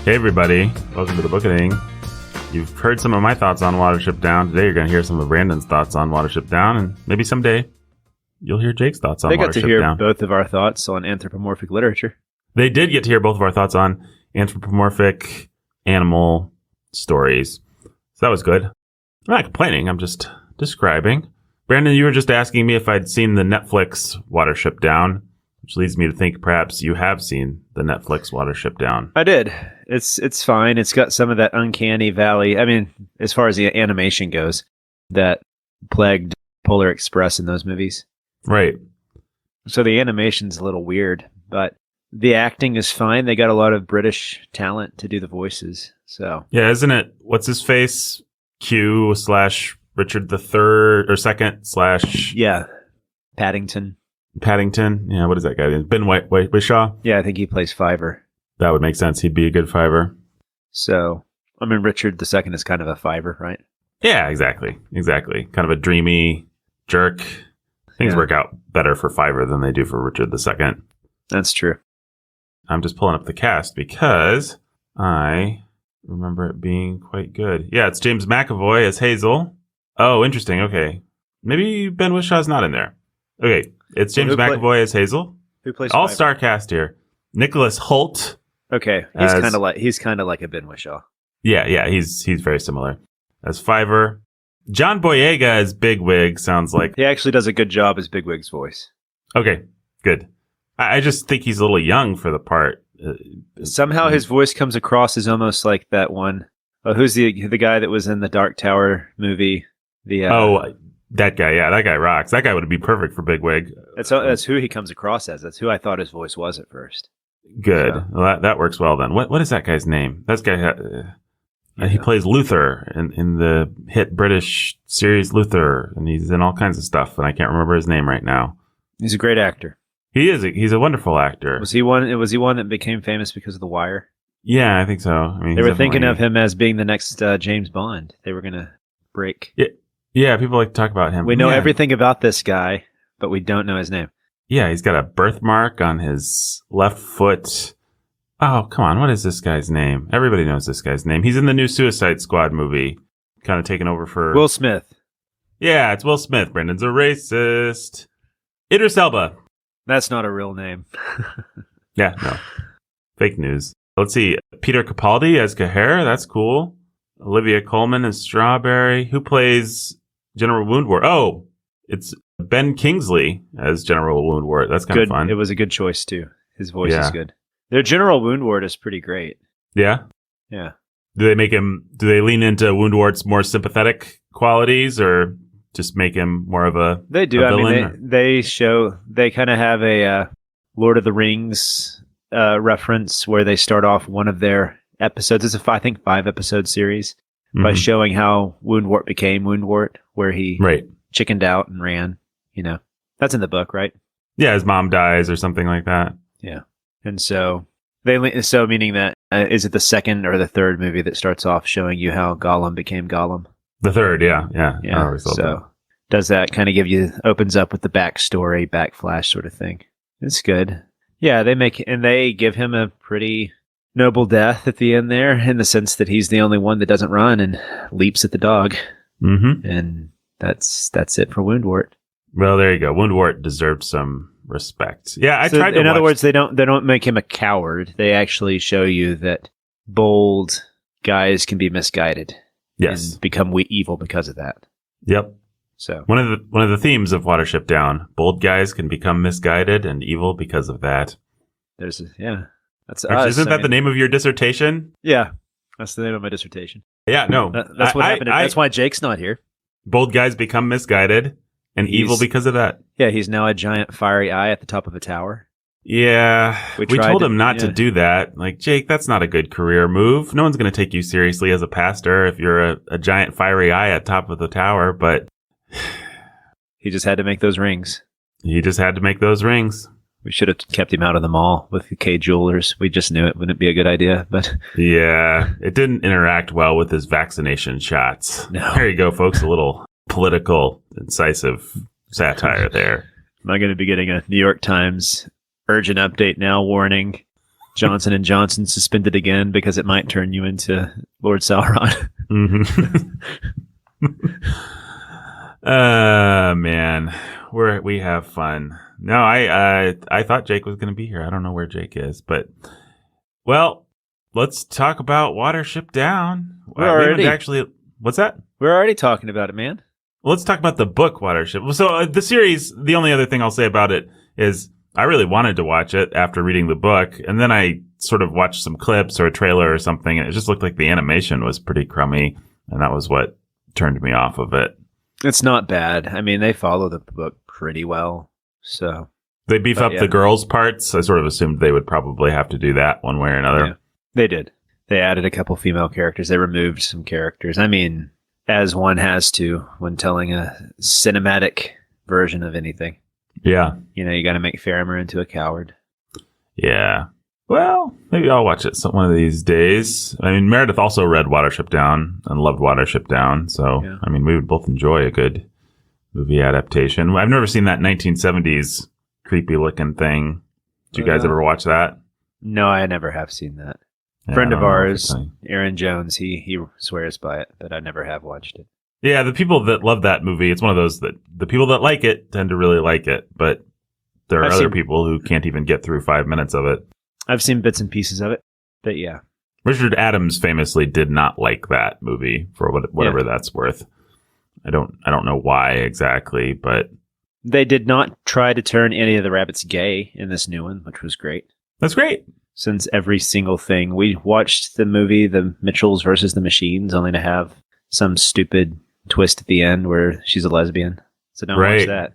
Hey everybody, welcome to the Bookening. You've heard some of my thoughts on Watership Down. Today you're going to hear some of Brandon's thoughts on Watership Down, and maybe someday you'll hear Jake's thoughts on Watership Down. They got to hear both of our thoughts on anthropomorphic literature. They did get to hear both of our thoughts on anthropomorphic animal stories. So that was good. I'm not complaining, I'm just describing. Brandon, you were just asking me if I'd seen the Netflix Watership Down, which leads me to think perhaps you have seen the Netflix Watership Down. I did. It's fine. It's got some of that uncanny valley. I mean, as far as the animation goes, that plagued Polar Express in those movies. Right. So the animation's a little weird, but the acting is fine. They got a lot of British talent to do the voices. So yeah, isn't it? What's his face? Q / Richard the Third or Second / yeah, Paddington. Yeah, what is that guy? Ben Whishaw? Yeah, I think he plays Fiver. That would make sense. He'd be a good Fiver. So, I mean, Richard the Second is kind of a Fiver, right? Yeah, exactly. Kind of a dreamy jerk. Things work out better for Fiver than they do for Richard the Second. That's true. I'm just pulling up the cast because I remember it being quite good. Yeah, it's James McAvoy as Hazel. Oh, interesting. Okay. Maybe Ben Wishaw's not in there. Okay. It's James McAvoy as Hazel. Who plays all-star cast here. Nicholas Hoult. Okay. He's kind of like a Ben Whishaw. Yeah, he's very similar. As Fiver. John Boyega as Bigwig sounds like. He actually does a good job as Bigwig's voice. Okay, good. I just think he's a little young for the part. Somehow his voice comes across as almost like that one. Who's the guy that was in the Dark Tower movie? That guy. Yeah, that guy rocks. That guy would be perfect for Bigwig. That's who he comes across as. That's who I thought his voice was at first. Good. So. Well, that works well then. What is that guy's name? That guy. He plays Luther in the hit British series Luther, and he's in all kinds of stuff, and I can't remember his name right now. He's a great actor. He is. He's a wonderful actor. Was he one that became famous because of The Wire? Yeah, I think so. I mean, they were thinking of him as being the next James Bond. They were going to break. Yeah, people like to talk about him. We know everything about this guy, but we don't know his name. Yeah, he's got a birthmark on his left foot. Oh, come on. What is this guy's name? Everybody knows this guy's name. He's in the new Suicide Squad movie, kind of taking over for... Will Smith. Yeah, it's Will Smith. Brendan's a racist. Idris Elba. That's not a real name. Yeah, no. Fake news. Let's see. Peter Capaldi as Caher. That's cool. Olivia Colman as Strawberry. Who plays General Woundwort? Oh, it's Ben Kingsley as General Woundwort. That's kind of fun. It was a good choice, too. His voice is good. Their General Woundwort is pretty great. Yeah? Yeah. Do they lean into Woundwort's more sympathetic qualities or just make him more of a They do. villain, they kind of have a Lord of the Rings reference where they start off one of their episodes. It's a 5-episode series by showing how Woundwort became Woundwort, where he chickened out and ran. You know, that's in the book, right? Yeah, his mom dies or something like that. Yeah. And so meaning that is it the second or the third movie that starts off showing you how Gollum became Gollum? The third, yeah. So does that kind of opens up with the backstory, backflash sort of thing? It's good. Yeah, they give him a pretty noble death at the end there, in the sense that he's the only one that doesn't run and leaps at the dog. Mm-hmm. And that's it for Woundwort. Well, there you go. Woundwort deserves some respect. Yeah, In other words, they don't make him a coward. They actually show you that bold guys can be misguided. Yes. And become evil because of that. Yep. So one of the themes of Watership Down: bold guys can become misguided and evil because of that. That's Actually, isn't that the name of your dissertation? Yeah, that's the name of my dissertation. Yeah, no, that's what happened. That's why Jake's not here. Bold guys become misguided and evil because of that. Yeah, he's now a giant fiery eye at the top of a tower. Yeah, we told him not to do that. Like, Jake, that's not a good career move. No one's going to take you seriously as a pastor if you're a giant fiery eye at top of the tower, but... He just had to make those rings. We should have kept him out of the mall with the K Jewelers. We just knew it wouldn't be a good idea, but... Yeah, it didn't interact well with his vaccination shots. No. There you go, folks. A little political, incisive satire there. Am I going to be getting a New York Times urgent update now warning Johnson & Johnson suspended again because it might turn you into Lord Sauron. Man, we have fun. No, I thought Jake was going to be here. I don't know where Jake is, but well, let's talk about Watership Down. What's that? We're already talking about it, man. Well, let's talk about the book Watership. So the series, the only other thing I'll say about it is I really wanted to watch it after reading the book, and then I sort of watched some clips or a trailer or something, and it just looked like the animation was pretty crummy, and that was what turned me off of it. It's not bad. I mean, they follow the book pretty well, so... They beef up the girls' parts. I sort of assumed they would probably have to do that one way or another. Yeah, they did. They added a couple female characters. They removed some characters. I mean, as one has to when telling a cinematic version of anything. Yeah. You know, you got to make Faramir into a coward. Yeah. Well, maybe I'll watch it one of these days. I mean, Meredith also read Watership Down and loved Watership Down. So, yeah. I mean, we would both enjoy a good movie adaptation. I've never seen that 1970s creepy looking thing. Did you guys ever watch that? No, I never have seen that. Yeah, Friend of ours, Aaron Jones, he swears by it, but I never have watched it. Yeah, the people that love that movie, it's one of those that the people that like it tend to really like it, but there are other people who can't even get through 5 minutes of it. I've seen bits and pieces of it, but yeah. Richard Adams famously did not like that movie for whatever that's worth. I don't know why exactly, but they did not try to turn any of the rabbits gay in this new one, which was great. That's great. Since every single thing we watched the movie, The Mitchells versus the Machines, only to have some stupid twist at the end where she's a lesbian. So don't watch that.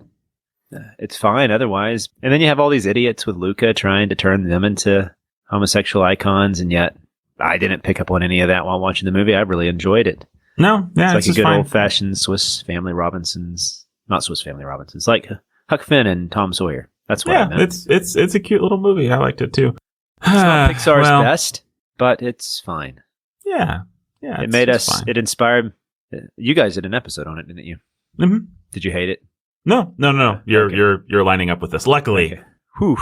It's fine otherwise. And then you have all these idiots with Luca trying to turn them into homosexual icons, and yet I didn't pick up on any of that while watching the movie. I really enjoyed it. No, yeah, it's like a good old-fashioned Swiss Family Robinsons. Not Swiss Family Robinsons, like Huck Finn and Tom Sawyer. That's what I meant. It's a cute little movie. I liked it too. It's not Pixar's best, but it's fine. Yeah. It made us. Fine. It inspired. You guys did an episode on it, didn't you? Mm-hmm. Did you hate it? No. You're lining up with this. Luckily, okay. Whew.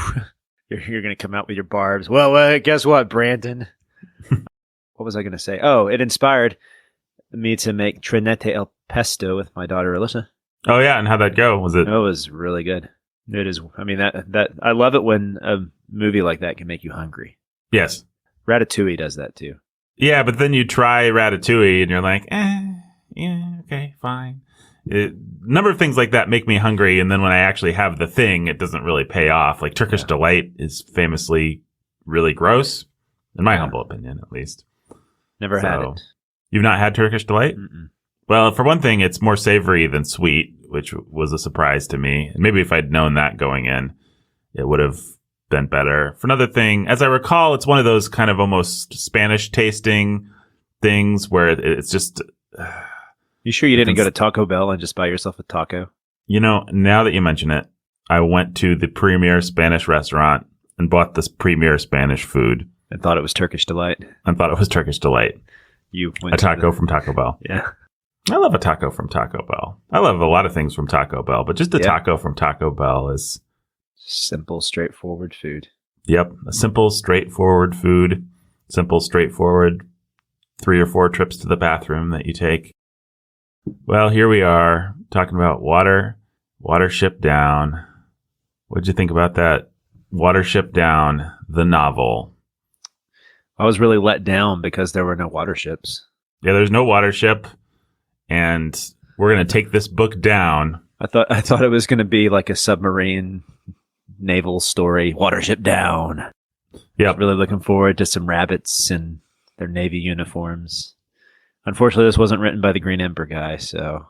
You're going to come out with your barbs. Well, guess what, Brandon? What was I going to say? Oh, it inspired me to make trinette al pesto with my daughter Alyssa. Oh yeah, and how'd that go? Was it? It was really good. It is. I mean, that I love it when a movie like that can make you hungry. Yes. Ratatouille does that too. Yeah, but then you try Ratatouille and you're like, yeah, okay, fine. A number of things like that make me hungry, and then when I actually have the thing, it doesn't really pay off. Like Turkish Delight is famously really gross, in my humble opinion, at least. Never had it. You've not had Turkish Delight? Mm-mm. Well, for one thing, it's more savory than sweet, which was a surprise to me. And maybe if I'd known that going in, it would have been better. For another thing, as I recall, it's one of those kind of almost Spanish tasting things where it's just... You sure you didn't go to Taco Bell and just buy yourself a taco? You know, now that you mention it, I went to the premier Spanish restaurant and bought this premier Spanish food. And thought it was Turkish Delight. You went a taco from Taco Bell. Yeah. I love a taco from Taco Bell. I love a lot of things from Taco Bell, but just a taco from Taco Bell is... simple, straightforward food. Yep. A simple, straightforward food. Simple, straightforward 3 or 4 trips to the bathroom that you take. Well, here we are talking about Watership Down. What'd you think about that? Watership Down, the novel. I was really let down because there were no water ships. Yeah, there's no water ship, and we're going to take this book down. I thought it was going to be like a submarine naval story, Watership Down. Yeah, really looking forward to some rabbits in their Navy uniforms. Unfortunately, this wasn't written by the Green Emperor guy, so...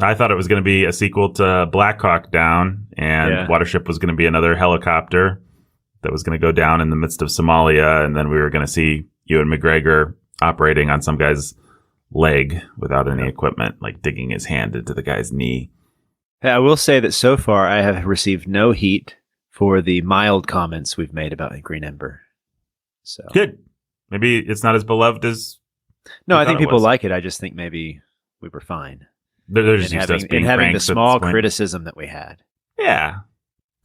I thought it was going to be a sequel to Black Hawk Down, and Watership was going to be another helicopter that was going to go down in the midst of Somalia, and then we were going to see Ewan McGregor operating on some guy's leg without any equipment, like digging his hand into the guy's knee. I will say that so far I have received no heat for the mild comments we've made about Green Ember. So good. Maybe it's not as beloved as... No, I think people like it. I just think maybe we were fine. They're just used to us being having the small criticism that we had. Yeah.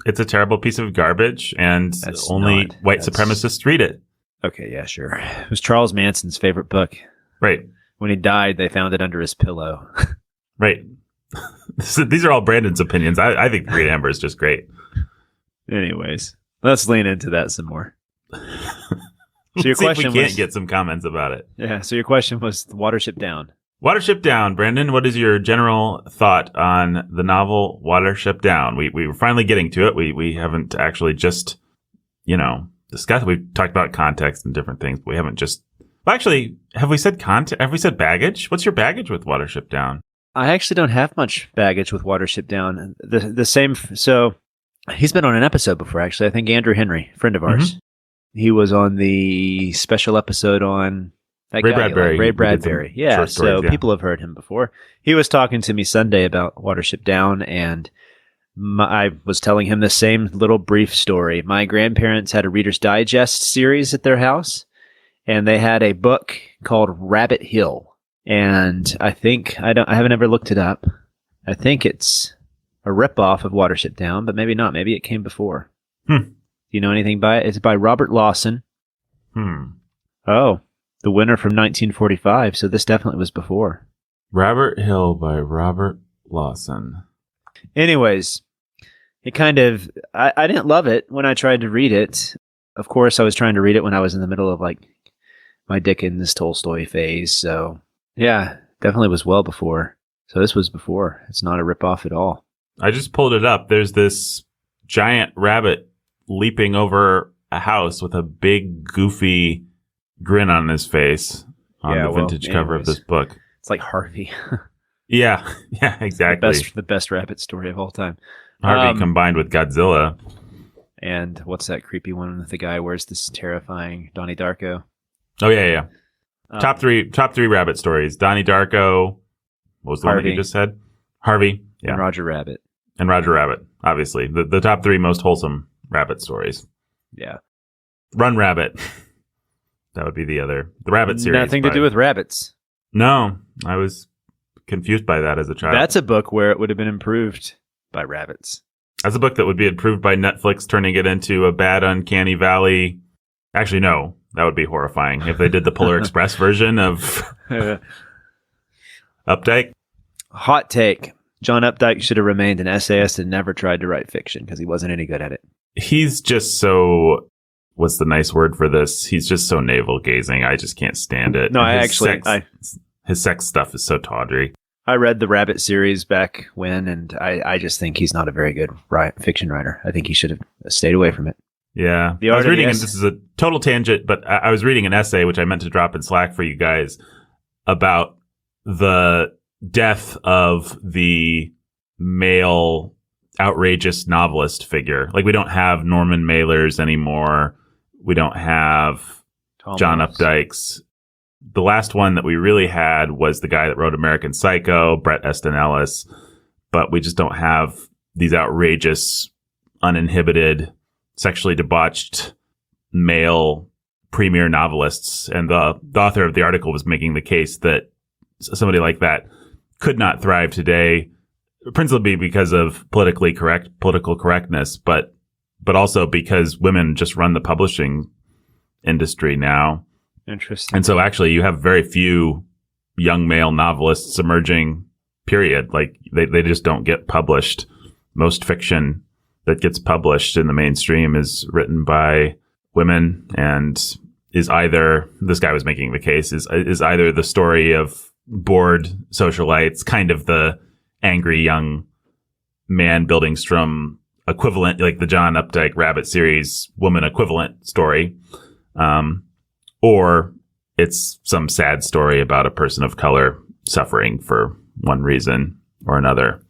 It's a terrible piece of garbage, and That's only not- white that's- supremacists read it. Okay, yeah, sure. It was Charles Manson's favorite book. Right. When he died, they found it under his pillow. Right. These are all Brandon's opinions. I think Green Amber is just great. Anyways, let's lean into that some more. So your See if we question can't was, get some comments about it. yeah. So your question was Watership Down. Watership Down, Brandon. What is your general thought on the novel Watership Down? We were finally getting to it. We haven't actually just discussed. We've talked about context and different things, but we haven't just. Well, actually, have we said context? Have we said baggage? What's your baggage with Watership Down? I actually don't have much baggage with Watership Down. The same. So he's been on an episode before. Actually, I think Andrew Henry, friend of ours, he was on the special episode on that Ray guy, Bradbury. Ray He did some Bradbury. Yeah. short stories, So yeah. people have heard him before. He was talking to me Sunday about Watership Down, and I was telling him the same little brief story. My grandparents had a Reader's Digest series at their house, and they had a book called Rabbit Hill. And I think I haven't ever looked it up. I think it's a ripoff of Watership Down, but maybe not. Maybe it came before. Do you know anything by it? It's by Robert Lawson. Oh, the winner from 1945. So this definitely was before. Robert Hill by Robert Lawson. Anyways, it kind of I didn't love it when I tried to read it. Of course, I was trying to read it when I was in the middle of like my Dickens, Tolstoy phase. So yeah, definitely was well before. So this was before. It's not a ripoff at all. I just pulled it up. There's this giant rabbit leaping over a house with a big, goofy grin on his face on the vintage cover of this book. It's like Harvey. Yeah, exactly. The best rabbit story of all time. Harvey combined with Godzilla. And what's that creepy one with the guy wears this terrifying Donnie Darko? Oh, yeah. Top three rabbit stories. Donnie Darko. What was the one that you just said? Harvey. Yeah. And Roger Rabbit. And Roger Rabbit, obviously. The top three most wholesome rabbit stories. Yeah. Run Rabbit. That would be the other. The Rabbit series. Nothing to do with rabbits. No, I was confused by that as a child. That's a book where it would have been improved by rabbits. That's a book that would be improved by Netflix turning it into a bad Uncanny Valley. Actually, no. That would be horrifying if they did the Polar Express version of Updike. Hot take. John Updike should have remained an essayist and never tried to write fiction because he wasn't any good at it. He's just so... What's the nice word for this? He's just so navel-gazing. I just can't stand it. No, And his sex stuff is so tawdry. I read the Rabbit series back when, and I just think he's not a very good fiction writer. I think he should have stayed away from it. Yeah. I was reading, and this is a total tangent, but I was reading an essay, which I meant to drop in Slack for you guys, about the death of the male outrageous novelist figure. Like, we don't have Norman Mailer's anymore. We don't have John Updike's. The last one that we really had was the guy that wrote American Psycho, Bret Easton Ellis. But we just don't have these outrageous, uninhibited, sexually debauched male premier novelists. And the author of the article was making the case that somebody like that could not thrive today, principally because of political correctness, but also because women just run the publishing industry now. Interesting. And so actually you have very few young male novelists emerging, period. Like they just don't get published. Most fiction that gets published in the mainstream is written by women and is either, this guy was making the case, is either the story of bored socialites, kind of the angry young man Bildungsstrom equivalent, like the John Updike Rabbit series woman equivalent story. Or it's some sad story about a person of color suffering for one reason or another.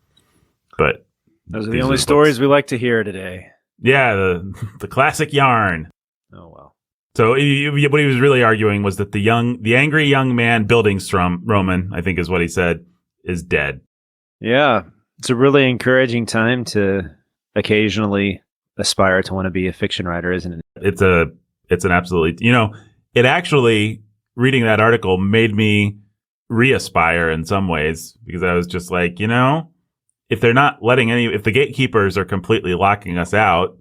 But those are the only stories we like to hear today. Yeah, the classic yarn. Oh, well. So what he was really arguing was that the angry young man Bildungsstrom, Roman, I think is what he said, is dead. Yeah. It's a really encouraging time to occasionally aspire to want to be a fiction writer, isn't it? It's an absolutely, it actually, reading that article made me re-aspire in some ways, because I was just like, if they're not letting if the gatekeepers are completely locking us out,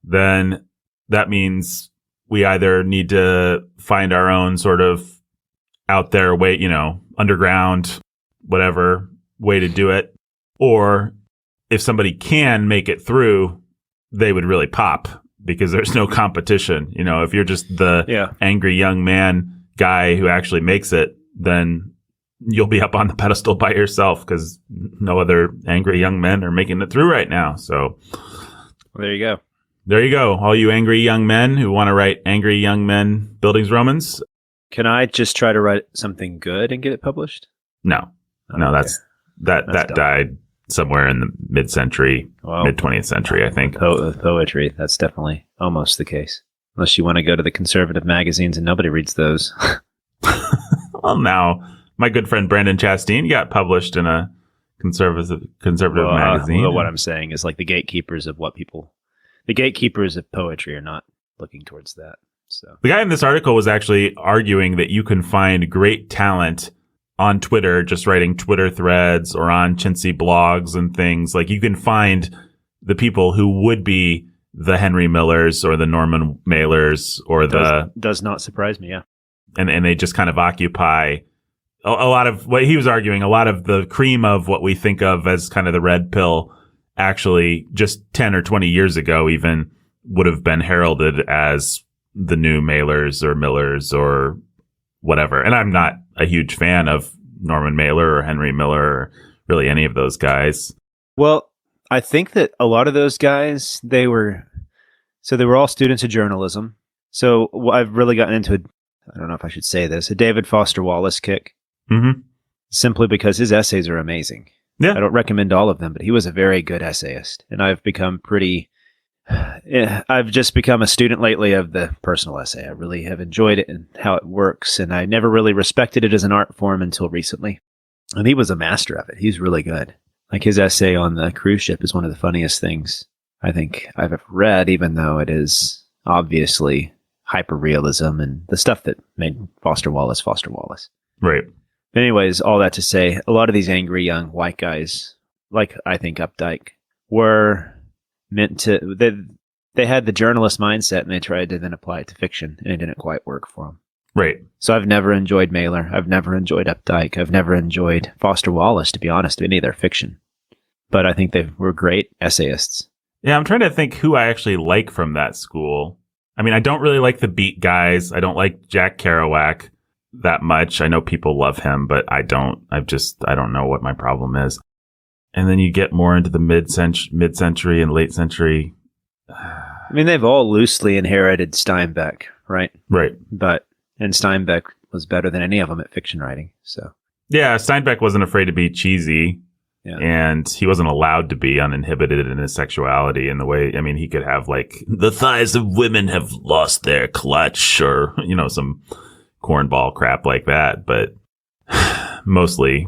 then that means we either need to find our own sort of out there way, underground, whatever way to do it. Or if somebody can make it through, they would really pop because there's no competition. If you're just the angry young man guy who actually makes it, then you'll be up on the pedestal by yourself because no other angry young men are making it through right now. So there you go. There you go. All you angry young men who want to write Angry Young Men Buildings Romans. Can I just try to write something good and get it published? No. No, that's that died somewhere in the mid-century, mid-20th century, I think. Poetry, that's definitely almost the case. Unless you want to go to the conservative magazines and nobody reads those. Well, now, my good friend Brandon Chastain got published in a conservative magazine. Well, what I'm saying is like the gatekeepers of poetry are not looking towards that. So the guy in this article was actually arguing that you can find great talent on Twitter, just writing Twitter threads or on chintzy blogs and things. Like you can find the people who would be the Henry Millers or the Norman Mailers or does not surprise me. Yeah. And they just kind of occupy a lot of what he was arguing. A lot of the cream of what we think of as kind of the red pill actually just 10 or 20 years ago even would have been heralded as the new Mailers or Millers or whatever. And I'm not a huge fan of Norman Mailer or Henry Miller or really any of those guys. Well, I think that a lot of those guys, they were all students of journalism. So I've really gotten into I don't know if I should say this, a David Foster Wallace kick. Mm-hmm. Simply because his essays are amazing. Yeah. I don't recommend all of them, but he was a very good essayist. And I've just become a student lately of the personal essay. I really have enjoyed it and how it works. And I never really respected it as an art form until recently. And he was a master of it. He's really good. Like his essay on the cruise ship is one of the funniest things I think I've ever read, even though it is obviously hyper-realism and the stuff that made Foster Wallace. Right. But anyways, all that to say, a lot of these angry young white guys, like I think Updike, were meant to, they had the journalist mindset and they tried to then apply it to fiction and it didn't quite work for them. Right. So I've never enjoyed Mailer. I've never enjoyed Updike. I've never enjoyed Foster Wallace, to be honest, any of their fiction. But I think they were great essayists. Yeah, I'm trying to think who I actually like from that school. I mean, I don't really like the beat guys. I don't like Jack Kerouac that much. I know people love him, but I don't. I don't know what my problem is. And then you get more into the mid-century and late century. I mean, they've all loosely inherited Steinbeck, right? Right. And Steinbeck was better than any of them at fiction writing. So yeah, Steinbeck wasn't afraid to be cheesy. Yeah. And he wasn't allowed to be uninhibited in his sexuality in the way, I mean, he could have like, the thighs of women have lost their clutch or, some cornball crap like that. But mostly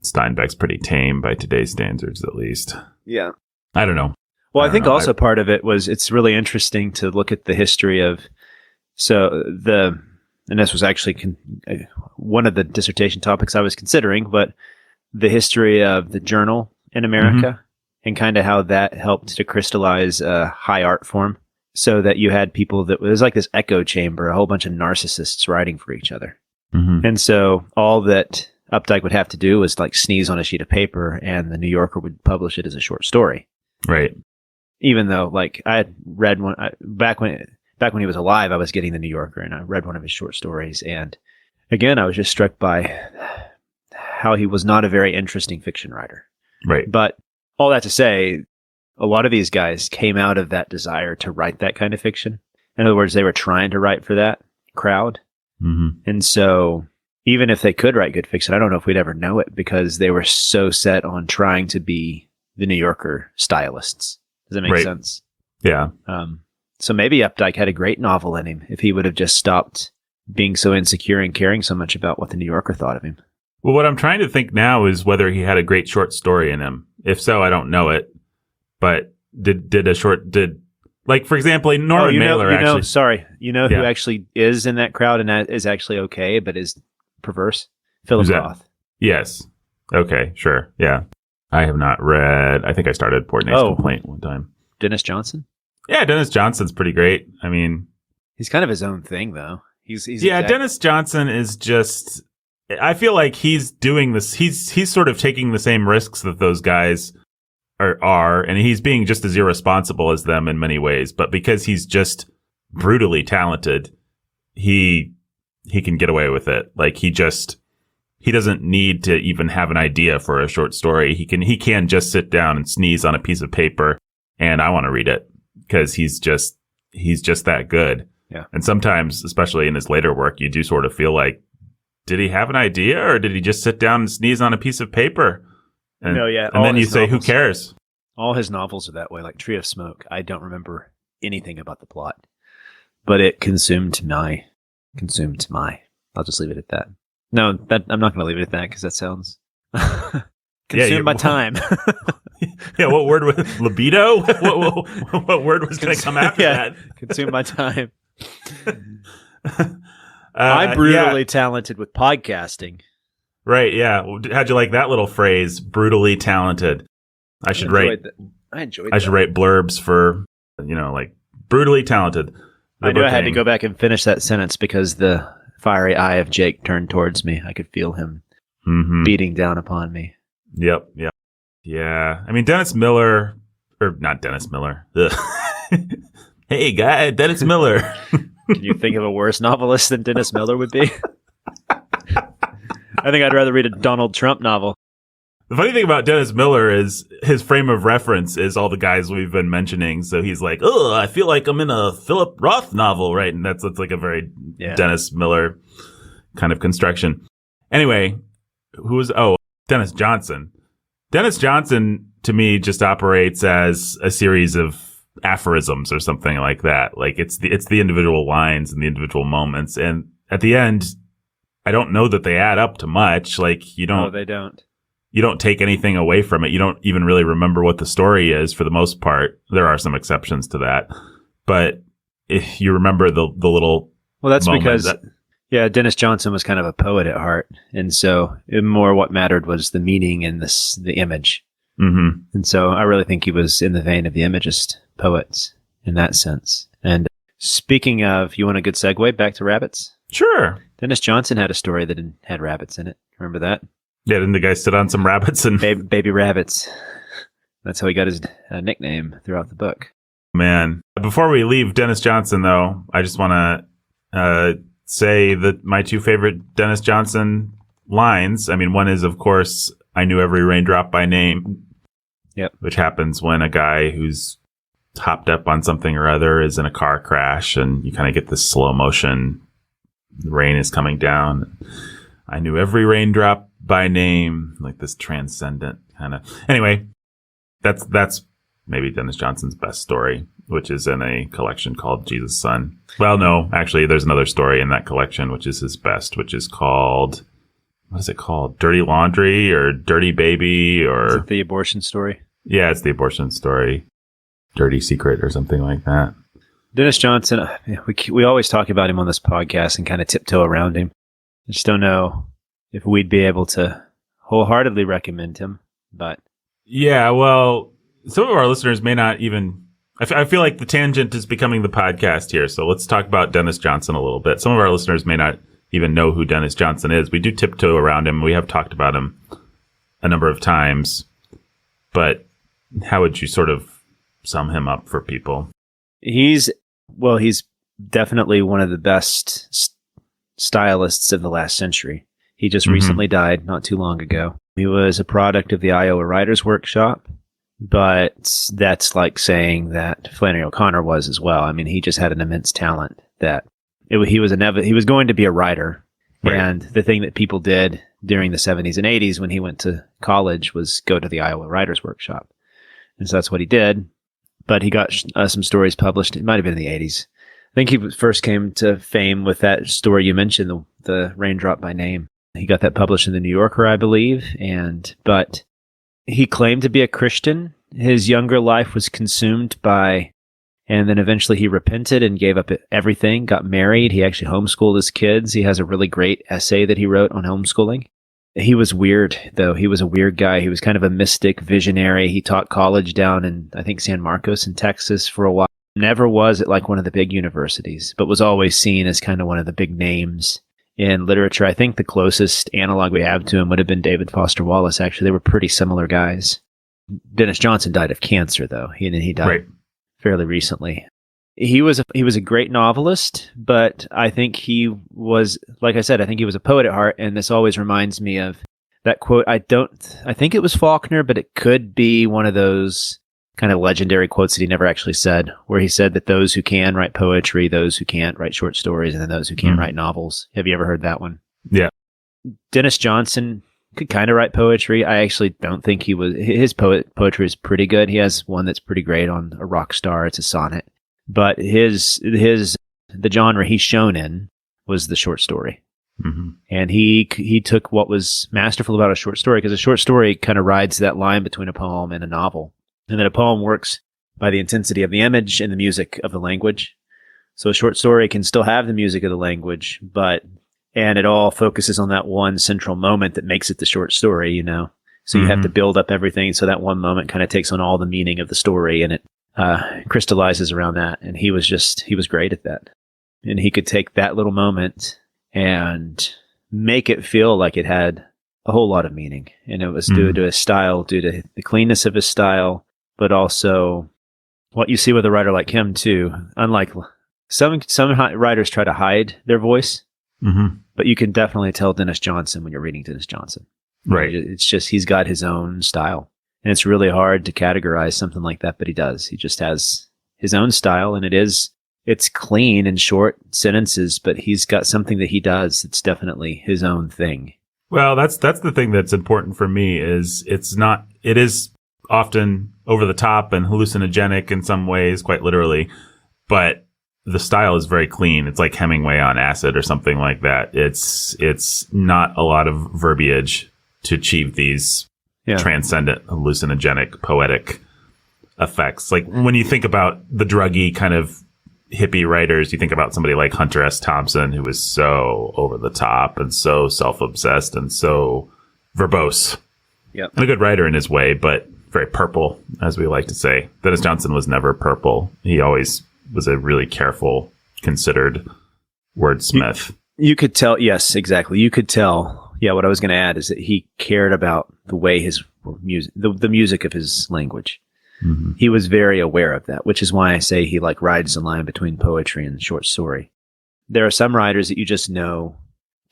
Steinbeck's pretty tame by today's standards, at least. Yeah. I don't know. Well, I think also part of it was, it's really interesting to look at the history of, and this was actually one of the dissertation topics I was considering, but the history of the journal in America and kind of how that helped to crystallize a high art form so that you had people it was like this echo chamber, a whole bunch of narcissists writing for each other. Mm-hmm. And so all that Updike would have to do was like sneeze on a sheet of paper and the New Yorker would publish it as a short story. Right. Even though like I had read one back when he was alive, I was getting the New Yorker and I read one of his short stories. And again, I was just struck by how he was not a very interesting fiction writer. Right. But all that to say, a lot of these guys came out of that desire to write that kind of fiction. In other words, they were trying to write for that crowd. Mm-hmm. And so even if they could write good fiction, I don't know if we'd ever know it because they were so set on trying to be the New Yorker stylists. Does that make sense? Yeah. So maybe Updike had a great novel in him if he would have just stopped being so insecure and caring so much about what the New Yorker thought of him. Well, what I'm trying to think now is whether he had a great short story in him. If so, I don't know it. But like, for example, Norman Mailer actually... who actually is in that crowd and that is actually okay, but is perverse? Philip Roth. Yes. Okay, sure. Yeah. I have not read. I think I started Portnoy's Complaint one time. Dennis Johnson? Yeah, Dennis Johnson's pretty great. I mean, he's kind of his own thing, though. Dennis Johnson is just. I feel like he's doing this. He's sort of taking the same risks that those guys are, and he's being just as irresponsible as them in many ways. But because he's just brutally talented, he can get away with it. Like he doesn't need to even have an idea for a short story. He can just sit down and sneeze on a piece of paper, and I want to read it because he's just that good. Yeah. And sometimes, especially in his later work, you do sort of feel like, did he have an idea or did he just sit down and sneeze on a piece of paper? And, and then you say, who cares? All his novels are that way, like Tree of Smoke. I don't remember anything about the plot, but it consumed my. I'll just leave it at that. No, I'm not going to leave it at that because that sounds consumed my time. Yeah, what word was libido? What word was going to come after that? Consume my time. I'm brutally talented with podcasting. Right, yeah. How'd you like that little phrase? Brutally talented. I should write blurbs for, like brutally talented. I knew I had to go back and finish that sentence because the fiery eye of Jake turned towards me. I could feel him beating down upon me. Yep. Yeah. I mean, Dennis Miller, or not Dennis Miller. Hey, guy, Dennis Miller. Can you think of a worse novelist than Dennis Miller would be? I think I'd rather read a Donald Trump novel. The funny thing about Dennis Miller is his frame of reference is all the guys we've been mentioning. So he's like, oh, I feel like I'm in a Philip Roth novel, right? And that's like a very Dennis Miller kind of construction. Anyway, Dennis Johnson. Dennis Johnson, to me, just operates as a series of aphorisms or something like that. Like it's the individual lines and the individual moments. And at the end, I don't know that they add up to much. Like you don't. No, they don't. You don't take anything away from it. You don't even really remember what the story is for the most part. There are some exceptions to that. But if you remember the little that's because Dennis Johnson was kind of a poet at heart. And so more what mattered was the meaning and the image. Mm-hmm. And so I really think he was in the vein of the Imagist poets in that sense. And speaking of, you want a good segue back to rabbits? Sure. Dennis Johnson had a story that had rabbits in it. Remember that? Yeah, didn't the guy sit on some rabbits and baby rabbits? That's how he got his nickname throughout the book. Man, before we leave Dennis Johnson, though, I just want to say that my two favorite Dennis Johnson lines. I mean, one is, of course, I knew every raindrop by name. Yep. Which happens when a guy who's hopped up on something or other is in a car crash, and you kind of get this slow motion. The rain is coming down. I knew every raindrop by name, like this transcendent kind of. Anyway, that's maybe Dennis Johnson's best story, which is in a collection called Jesus' Son. Well, no, actually, there's another story in that collection, which is his best, which is called, what is it called? Dirty Laundry or Dirty Baby or... Is it the abortion story? Yeah, it's the abortion story. Dirty Secret or something like that. Dennis Johnson, we always talk about him on this podcast and kind of tiptoe around him. I just don't know if we'd be able to wholeheartedly recommend him, but... Yeah, well, some of our listeners may not even... I feel like the tangent is becoming the podcast here, so let's talk about Dennis Johnson a little bit. Some of our listeners may not even know who Dennis Johnson is. We do tiptoe around him. We have talked about him a number of times, but how would you sort of sum him up for people? He's definitely one of the best stylists of the last century. He just recently died not too long ago. He was a product of the Iowa Writers' Workshop, but that's like saying that Flannery O'Connor was as well. I mean, he just had an immense talent that he was going to be a writer. Right. And the thing that people did during the 70s and 80s when he went to college was go to the Iowa Writers' Workshop. And so that's what he did. But he got some stories published. It might have been in the 80s. I think he first came to fame with that story you mentioned, the Raindrop by Name. He got that published in the New Yorker, I believe. But he claimed to be a Christian. His younger life was consumed by, and then eventually he repented and gave up everything, got married. He actually homeschooled his kids. He has a really great essay that he wrote on homeschooling. He was weird, though. He was a weird guy. He was kind of a mystic visionary. He taught college down in, I think, San Marcos in Texas for a while. Never was at like one of the big universities, but was always seen as kind of one of the big names in literature. I think the closest analog we have to him would have been David Foster Wallace, actually. They were pretty similar guys. Dennis Johnson died of cancer, though. He died fairly recently. He was a great novelist, but I think he was, like I said, I think he was a poet at heart, and this always reminds me of that quote. I think it was Faulkner, but it could be one of those kind of legendary quotes that he never actually said, where he said that those who can write poetry, those who can't write short stories, and then those who can't write novels. Have you ever heard that one? Yeah. Dennis Johnson could kind of write poetry. I actually don't think his poetry is pretty good. He has one that's pretty great on A Rock Star. It's a sonnet. But the genre he's shown in was the short story. Mm-hmm. And he took what was masterful about a short story, because a short story kind of rides that line between a poem and a novel. And then a poem works by the intensity of the image and the music of the language. So a short story can still have the music of the language, and it all focuses on that one central moment that makes it the short story, you know? So you have to build up everything so that one moment kind of takes on all the meaning of the story, and it crystallizes around that. And he was great at that. And he could take that little moment and make it feel like it had a whole lot of meaning. And it was due to his style, due to the cleanness of his style, but also what you see with a writer like him too. Unlike some writers try to hide their voice, but you can definitely tell Dennis Johnson when you're reading Dennis Johnson. Right. It's just, he's got his own style. And it's really hard to categorize something like that, but he does. He just has his own style, and it's clean and short sentences, but he's got something that he does that's definitely his own thing. Well, that's the thing that's important for me is it is often over the top and hallucinogenic in some ways, quite literally, but the style is very clean. It's like Hemingway on acid or something like that. It's not a lot of verbiage to achieve these transcendent, hallucinogenic, poetic effects. Like when you think about the druggy kind of hippie writers, you think about somebody like Hunter S. Thompson, who was so over the top and so self-obsessed and so verbose. Yep. And a good writer in his way, but very purple, as we like to say. Dennis Johnson was never purple. He always was a really careful, considered wordsmith. You could tell, yes, exactly. You could tell. Yeah, what I was going to add is that he cared about the way his music, the music of his language. Mm-hmm. He was very aware of that, which is why I say he like rides the line between poetry and short story. There are some writers that you just know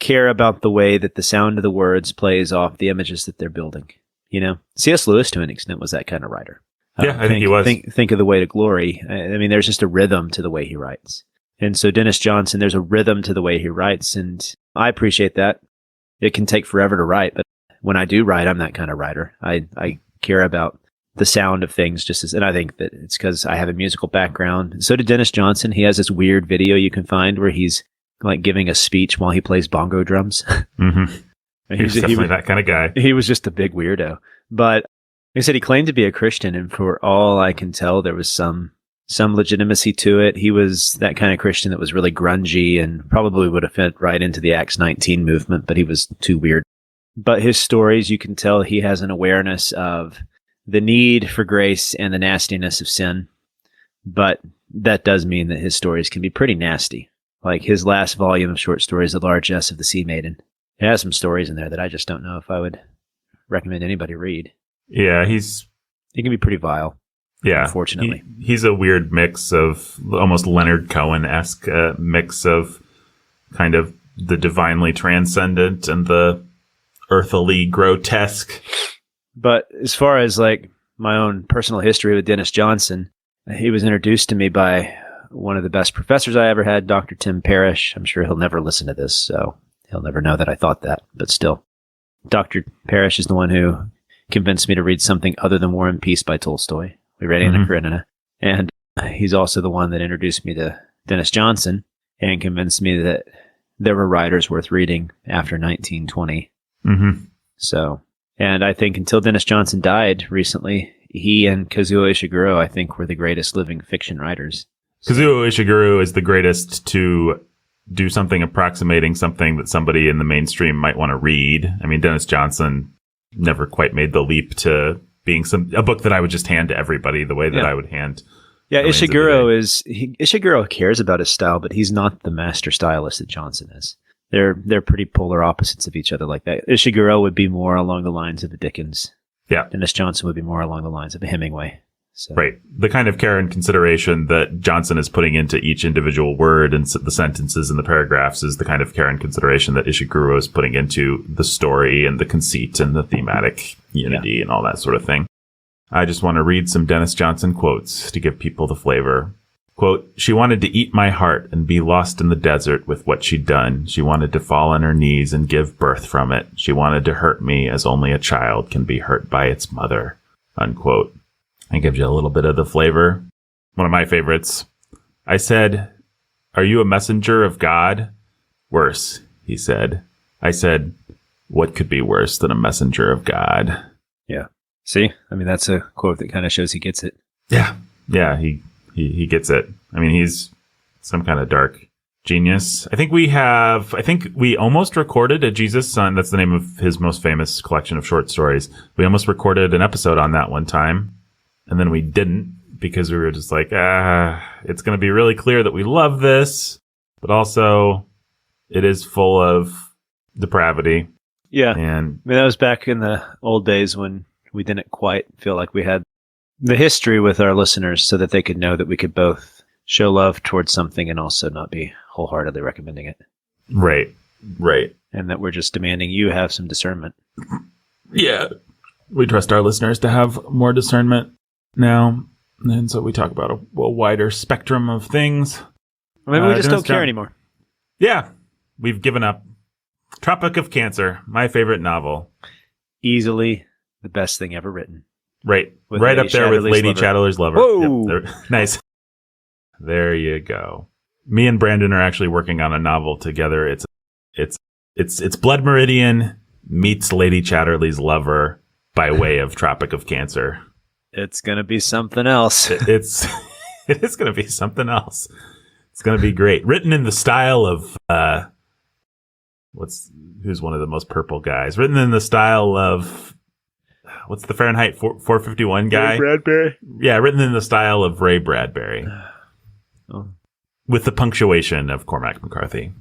care about the way that the sound of the words plays off the images that they're building. You know, C.S. Lewis to an extent was that kind of writer. Yeah, I think he was. Think of The Way to Glory. I mean, there's just a rhythm to the way he writes. And so Dennis Johnson, there's a rhythm to the way he writes, and I appreciate that. It can take forever to write, but when I do write, I'm that kind of writer. I care about the sound of things and I think that it's because I have a musical background. So did Dennis Johnson. He has this weird video you can find where he's like giving a speech while he plays bongo drums. Mm-hmm. He's definitely that kind of guy. He was just a big weirdo. But like I said, he claimed to be a Christian, and for all I can tell, there was some legitimacy to it. He was that kind of Christian that was really grungy and probably would have fit right into the Acts 19 movement, but he was too weird. But his stories, you can tell he has an awareness of the need for grace and the nastiness of sin. But that does mean that his stories can be pretty nasty. Like his last volume of short stories, The Largesse of the Sea Maiden. It has some stories in there that I just don't know if I would recommend anybody read. Yeah, he can be pretty vile. Yeah, unfortunately. He's a weird mix of almost Leonard Cohen-esque mix of kind of the divinely transcendent and the earthily grotesque. But as far as like my own personal history with Dennis Johnson, he was introduced to me by one of the best professors I ever had, Dr. Tim Parrish. I'm sure he'll never listen to this, so he'll never know that I thought that, but still. Dr. Parrish is the one who convinced me to read something other than War and Peace by Tolstoy. We read Anna Karenina. And he's also the one that introduced me to Dennis Johnson and convinced me that there were writers worth reading after 1920. Mm-hmm. So, and I think until Dennis Johnson died recently, he and Kazuo Ishiguro, I think, were the greatest living fiction writers. Kazuo Ishiguro is the greatest to do something approximating something that somebody in the mainstream might want to read. I mean, Dennis Johnson never quite made the leap to being a book that I would just hand to everybody the way that I would hand. Yeah, Ishiguro cares about his style, but he's not the master stylist that Johnson is. They're pretty polar opposites of each other like that. Ishiguro would be more along the lines of a Dickens. Yeah. Dennis Johnson would be more along the lines of a Hemingway. So. Right. The kind of care and consideration that Johnson is putting into each individual word and the sentences and the paragraphs is the kind of care and consideration that Ishiguro is putting into the story and the conceit and the thematic unity and all that sort of thing. I just want to read some Dennis Johnson quotes to give people the flavor. Quote, "She wanted to eat my heart and be lost in the desert with what she'd done. She wanted to fall on her knees and give birth from it. She wanted to hurt me as only a child can be hurt by its mother." Unquote. I gives you a little bit of the flavor. One of my favorites. "I said, 'Are you a messenger of God?' 'Worse,' he said. I said, 'What could be worse than a messenger of God?'" Yeah. See? I mean, that's a quote that kind of shows he gets it. Yeah. Yeah, he gets it. I mean, he's some kind of dark genius. I think we almost recorded a Jesus Son. That's the name of his most famous collection of short stories. We almost recorded an episode on that one time. And then we didn't because we were just like, it's going to be really clear that we love this, but also it is full of depravity. Yeah. And I mean, that was back in the old days when we didn't quite feel like we had the history with our listeners so that they could know that we could both show love towards something and also not be wholeheartedly recommending it. Right. And that we're just demanding you have some discernment. Yeah. We trust our listeners to have more discernment now. And so we talk about a wider spectrum of things. Maybe we just don't care anymore. Yeah. We've given up. Tropic of Cancer, my favorite novel. Easily the best thing ever written. Right. With right Lady up there with Lady Chatterley's Chatterley's Lover. Whoa! Yep, nice. There you go. Me and Brandon are actually working on a novel together. It's Blood Meridian meets Lady Chatterley's Lover by way of Tropic of Cancer. It's going to be something else. It is going to be something else. It's going to be great. Written in the style of who's one of the most purple guys? Written in the style of what's the Fahrenheit 451 guy? Ray Bradbury. Yeah, written in the style of Ray Bradbury. Oh. With the punctuation of Cormac McCarthy.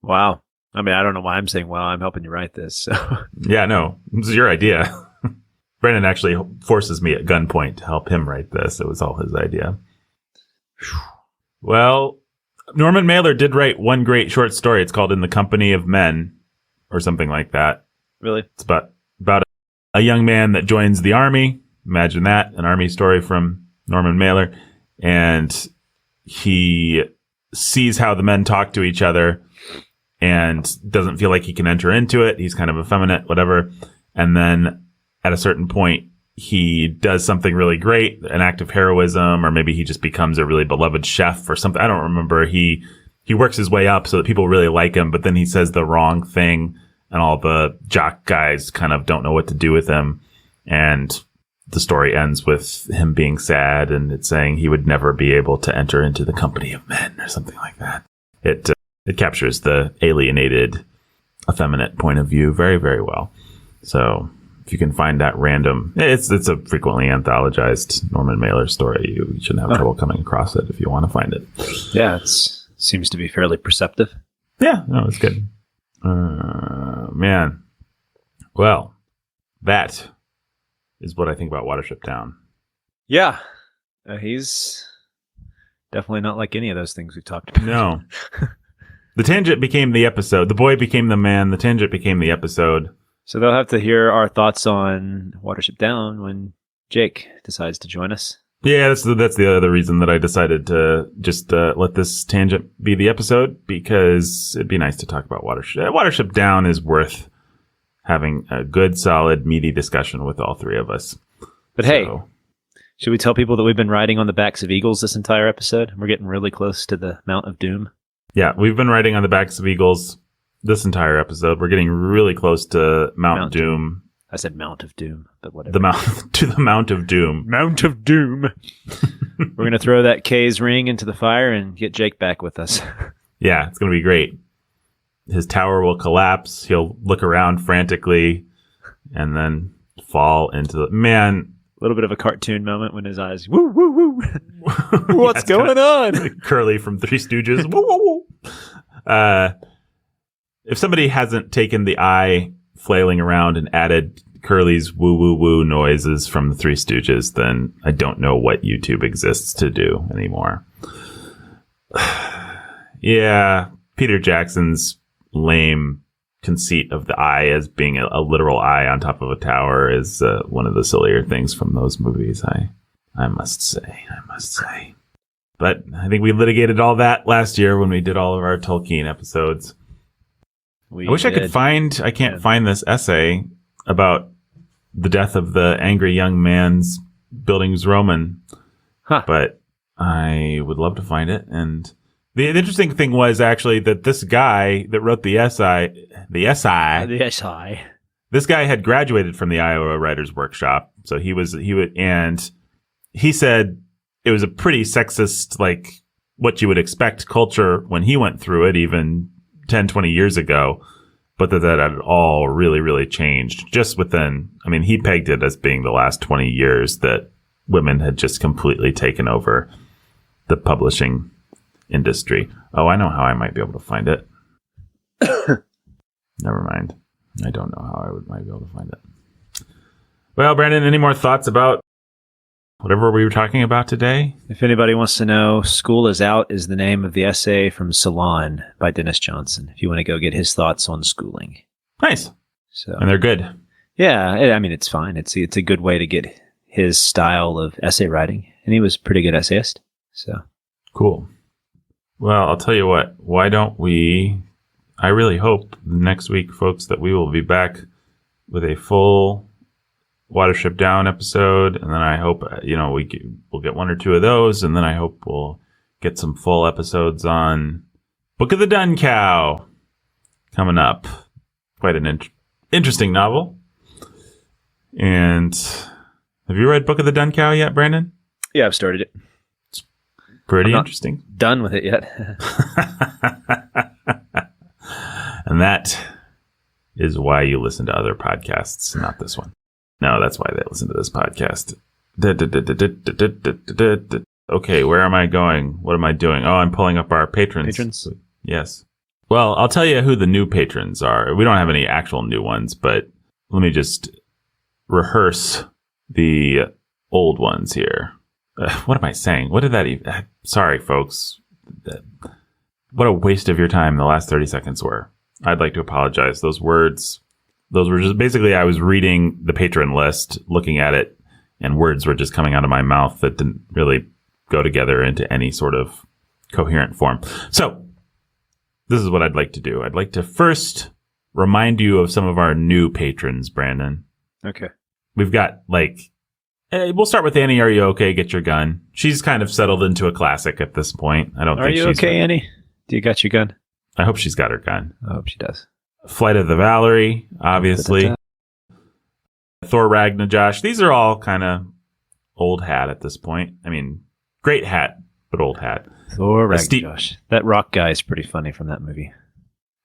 Wow. I mean, I don't know why I'm saying wow. I'm helping you write this. So. Yeah, no. This is your idea. Brandon actually forces me at gunpoint to help him write this. It was all his idea. Well, Norman Mailer did write one great short story. It's called In the Company of Men or something like that. Really? It's about a young man that joins the army. Imagine that, an army story from Norman Mailer. And he sees how the men talk to each other and doesn't feel like he can enter into it. He's kind of effeminate, whatever. And then at a certain point, he does something really great, an act of heroism, or maybe he just becomes a really beloved chef or something. I don't remember. He works his way up so that people really like him, but then he says the wrong thing and all the jock guys kind of don't know what to do with him. And the story ends with him being sad and it's saying he would never be able to enter into the company of men or something like that. It captures the alienated, effeminate point of view very, very well. So if you can find that random, it's a frequently anthologized Norman Mailer story. You shouldn't have trouble coming across it if you want to find it. Yeah, it seems to be fairly perceptive. Yeah, no, it's good. Man. Well, that is what I think about Watership Down. Yeah. He's definitely not like any of those things we talked about. No. The tangent became the episode. The boy became the man. The tangent became the episode. So they'll have to hear our thoughts on Watership Down when Jake decides to join us. Yeah, that's the other reason that I decided to just let this tangent be the episode, because it'd be nice to talk about Watership. Watership Down is worth having a good, solid, meaty discussion with all three of us. But hey, should we tell people that we've been riding on the backs of eagles this entire episode? We're getting really close to the Mount of Doom. Yeah, we've been riding on the backs of eagles this entire episode. We're getting really close to Mount Doom. I said Mount of Doom, but whatever. The Mount of Doom. Mount of Doom. We're going to throw that K's ring into the fire and get Jake back with us. Yeah, it's going to be great. His tower will collapse. He'll look around frantically and then fall into the... Man... A little bit of a cartoon moment when his eyes... Woo, woo, woo. What's going on? Curly from Three Stooges. Woo, woo, woo. If somebody hasn't taken the eye flailing around and added Curly's woo, woo, woo noises from the Three Stooges, then I don't know what YouTube exists to do anymore. Yeah, Peter Jackson's lame conceit of the eye as being a literal eye on top of a tower is one of the sillier things from those movies, I must say. But I think we litigated all that last year when we did all of our Tolkien episodes. I wish I can't find this essay about the death of the angry young man's Bildungsroman, Roman. But I would love to find it. And the interesting thing was actually that this guy that wrote the essay, this guy had graduated from the Iowa Writers Workshop. So and he said it was a pretty sexist, like what you would expect culture when he went through it, even 10, 20 years ago, but that had all really, really changed just within, I mean, he pegged it as being the last 20 years that women had just completely taken over the publishing industry. Oh, I know how I might be able to find it. Never mind. I don't know how I might be able to find it. Well, Brandon, any more thoughts about whatever we were talking about today? If anybody wants to know, School is Out is the name of the essay from Salon by Dennis Johnson. If you want to go get his thoughts on schooling. Nice. So, and they're good. Yeah, I mean, it's fine. It's a good way to get his style of essay writing. And he was a pretty good essayist. So cool. Well, I'll tell you what. Why don't we... I really hope next week, folks, that we will be back with a full Watership Down episode, and then I hope we'll get one or two of those, and then I hope we'll get some full episodes on Book of the Dun Cow coming up. Quite an interesting novel. And have you read Book of the Dun Cow yet, Brandon? Yeah, I've started it. It's pretty interesting. Done with it yet? And that is why you listen to other podcasts, not this one. No, that's why they listen to this podcast. Okay, where am I going? What am I doing? Oh, I'm pulling up our patrons. Yes. Well, I'll tell you who the new patrons are. We don't have any actual new ones, but let me just rehearse the old ones here. What am I saying? What did that even... Sorry, folks. What a waste of your time the last 30 seconds were. I'd like to apologize. Those were just basically, I was reading the patron list, looking at it, and words were just coming out of my mouth that didn't really go together into any sort of coherent form. So this is what I'd like to do. I'd like to first remind you of some of our new patrons, Brandon. Okay. We've got we'll start with Annie. Are you okay? Get your gun. She's kind of settled into a classic at this point. I don't think she's... Are you okay, Annie? Do you got your gun? I hope she's got her gun. I hope she does. Flight of the Valerie, obviously. Thor Ragnajosh. These are all kind of old hat at this point. I mean, great hat, but old hat. Thor Ragnajosh. That rock guy is pretty funny from that movie.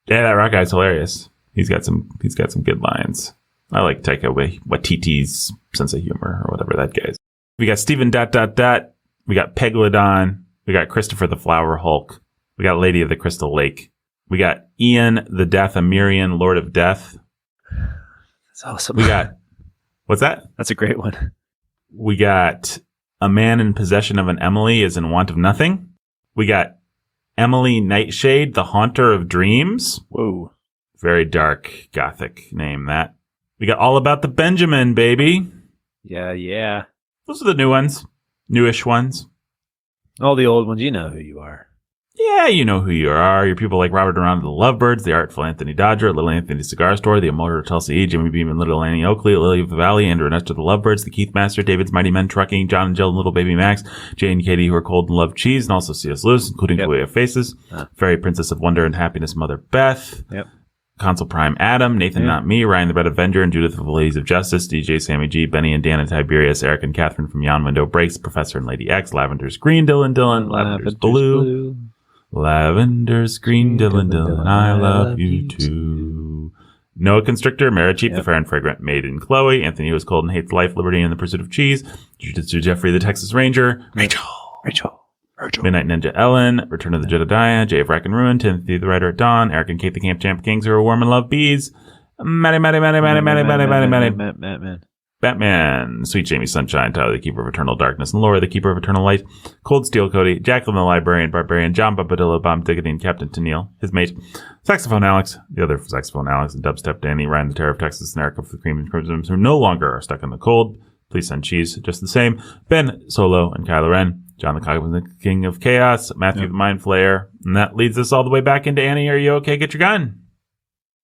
Yeah, that rock guy's hilarious. He's got some good lines. I like Taika Waititi's sense of humor or whatever that guy is. We got Stephen ... We got Peglodon. We got Christopher the Flower Hulk. We got Lady of the Crystal Lake. We got Ian the Dathomirian, Lord of Death. That's awesome. We got... What's that? That's a great one. We got A Man in Possession of an Emily is in Want of Nothing. We got Emily Nightshade, the Haunter of Dreams. Whoa. Very dark, gothic name, that. We got All About the Benjamin, baby. Yeah. Those are the new ones. Newish ones. All the old ones, you know who you are. Yeah, you know who you are. You're people like Robert Around the Lovebirds, the Artful Anthony Dodger, Little Anthony Cigar Store, the Immortal Tulsa E, Jimmy Beam and Little Annie Oakley, Lily of the Valley, Andrew and Esther the Lovebirds, the Keith Master, David's Mighty Men Trucking, John and Jill and Little Baby Max, Jay and Katie who are cold and love cheese, and also C.S. Lewis, including The Way of Faces, Fairy Princess of Wonder and Happiness Mother Beth, Consul Prime Adam, Nathan Not Me, Ryan the Red Avenger, and Judith of the Ladies of Justice, DJ Sammy G, Benny and Dan and Tiberius, Eric and Catherine from Yon Window Breaks, Professor and Lady X, Lavender's Green, Dylan, Lavender's Blue. Lavender's green, Dylan, Dylan, I love you too. Noah Constrictor, Maricheap, the fair and fragrant maiden Chloe, Anthony was cold and hates life, liberty, and the pursuit of cheese, Jiu-Jitsu Jeffrey, the Texas Ranger, Rachel, Midnight Ninja Ellen, Return of the Jedediah, Jay of Rack and Ruin, Timothy the Rider at Dawn, Eric and Kate the Camp Champ Kings who are warm and love bees, Batman, Sweet Jamie Sunshine, Tyler the Keeper of Eternal Darkness, and Laura the Keeper of Eternal Light, Cold Steel Cody, Jacqueline the Librarian, Barbarian, John Bombadillo, Bomb Diggity, and Captain Tennille, his mate, Saxophone Alex, the other Saxophone Alex, and Dubstep Danny, Ryan the Terror of Texas, and Erica for the Cream and Crimson, who no longer are stuck in the cold. Please send cheese just the same. Ben, Solo, and Kylo Ren, John the Cognizant King of Chaos, Matthew the Mind Flayer, and that leads us all the way back into Annie. Are you okay? Get your gun.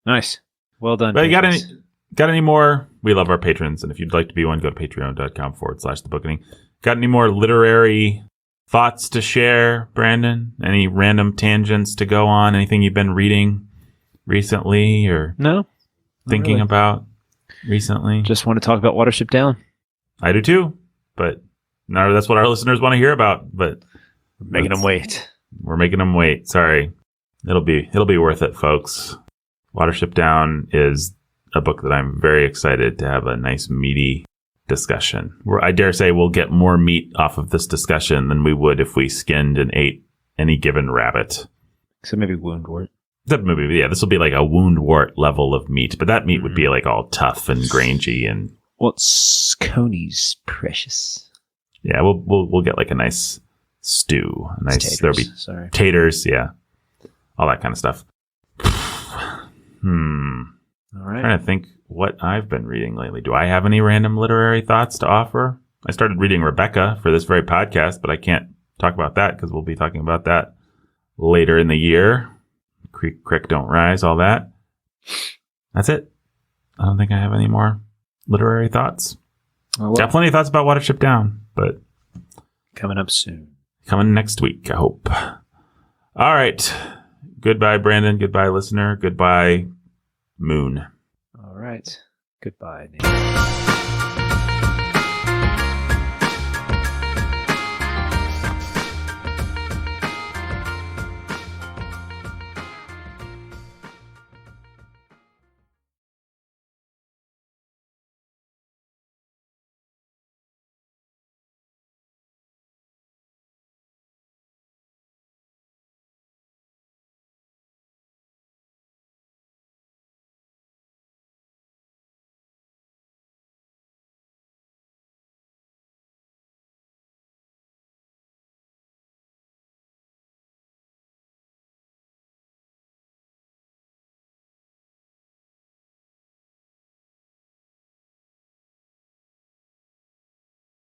Nice. Well done. But you got any more? We love our patrons, and if you'd like to be one, go to patreon.com/thebookening. Got any more literary thoughts to share, Brandon? Any random tangents to go on? Anything you've been reading recently or thinking about recently? Just want to talk about Watership Down. I do too, but no, that's what our listeners want to hear about. But we're making them wait. We're making them wait. Sorry, it'll be worth it, folks. Watership Down is a book that I'm very excited to have a nice meaty discussion. I dare say we'll get more meat off of this discussion than we would if we skinned and ate any given rabbit. So maybe Wound Wart. This will be like a Wound Wart level of meat, but that meat would be like all tough and grangy and. What's Coney's precious? Yeah, we'll get like a nice stew. There'll be taters, yeah, all that kind of stuff. All right. I'm trying to think what I've been reading lately. Do I have any random literary thoughts to offer? I started reading Rebecca for this very podcast, but I can't talk about that because we'll be talking about that later in the year. Creek Don't Rise, all that. That's it. I don't think I have any more literary thoughts. Got plenty of thoughts about Watership Down, but coming up soon. Coming next week, I hope. All right. Goodbye, Brandon. Goodbye, listener. Goodbye, Moon. All right. Goodbye, Nate.